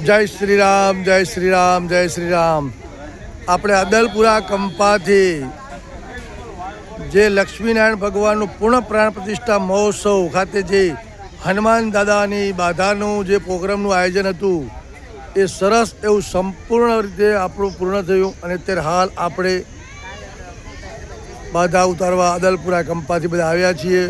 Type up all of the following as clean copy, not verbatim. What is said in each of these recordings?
જય શ્રી રામ, જય શ્રી રામ, જય શ્રી રામ. આપણે અદલપુરા કંપાથી જે લક્ષ્મીનારાયણ ભગવાનનું પૂર્ણ પ્રાણ પ્રતિષ્ઠા મહોત્સવ ખાતે જે હનુમાન દાદાની બાધાનું જે પ્રોગ્રામનું આયોજન હતું એ સરસ એવું સંપૂર્ણ રીતે આપણું પૂર્ણ થયું. અને અત્યારે હાલ આપણે બાધા ઉતારવા અદલપુરા કંપાથી બધા આવ્યા છીએ.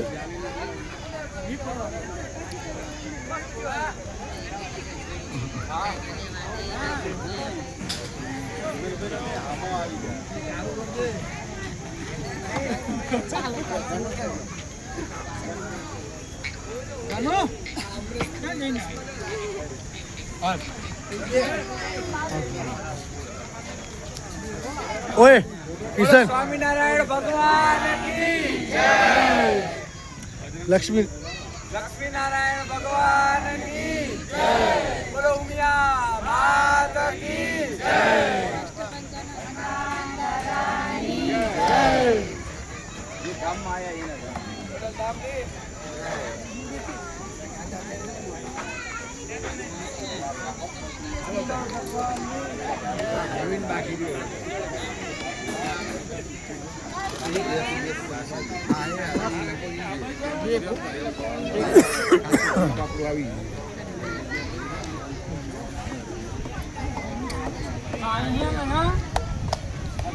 ઓય કિશન, સ્વામિનારાયણ ભગવાન કી જય. લક્ષ્મીનારાયણ ભગવાન કી જય. બોલો ઉમિયા માત કી જય.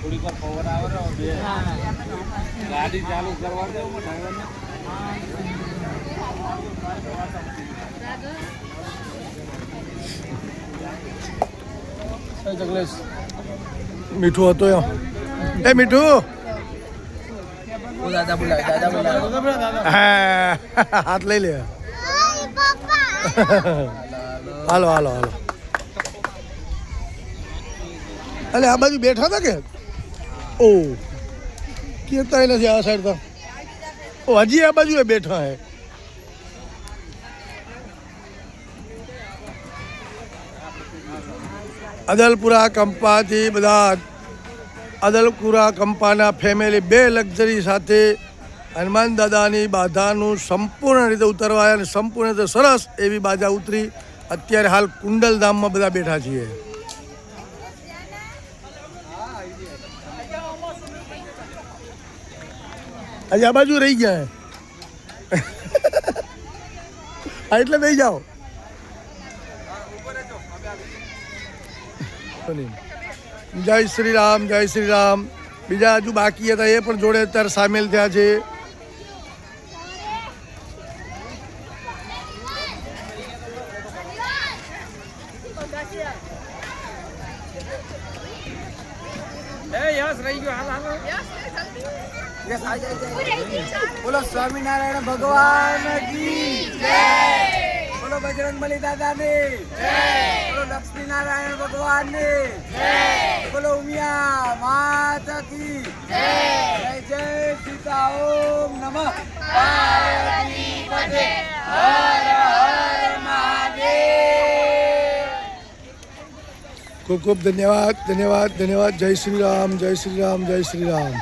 થોડીક વાર પવન આવે ગાડી ચાલુ કરવા દે મીઠું હતો એ મીઠું હા હાથ લઈ લે. હાલો હાલો હાલો. અલે આ બાજુ બેઠા હતા કે ઓ કેતા નથી આ સાઈડ તો. ઓ હજી આ બાજુ એ બેઠા હે. અદલપુરા કંપાથી બધા અદલપુરા કંપાના ફેમિલી 2 લક્ઝરી સાથે હનુમાન દાદાની બાધાનું સંપૂર્ણ રીતે ઉતરવા અને સંપૂર્ણ રીતે સરસ એવી બાધા ઉતરી. અત્યારે હાલ કુંડલધામમાં બધા બેઠા છીએ. આજે આ બાજુ રહી ગયા એટલે બેસી જાઓ. જય શ્રી રામ, જય શ્રી રામ. બીજા હજુ બાકી હતા એ પણ જોડે અત્યારે સામેલ થયા છે. બોલો સ્વામિનારાયણ ભગવાન કી જય. બોલો બજરંગબલી દાદા ને જય. બોલો લક્ષ્મીનારાયણ ભગવાન ને જય. બોલો ઉમિયા માત કી જય. જય જય સીતા ઓમ નમઃ પાર્વતી પતે હર હર મહાદેવ. ખૂબ ખૂબ ધન્યવાદ, ધન્યવાદ, ધન્યવાદ. જય શ્રી રામ, જય શ્રી રામ, જય શ્રી રામ.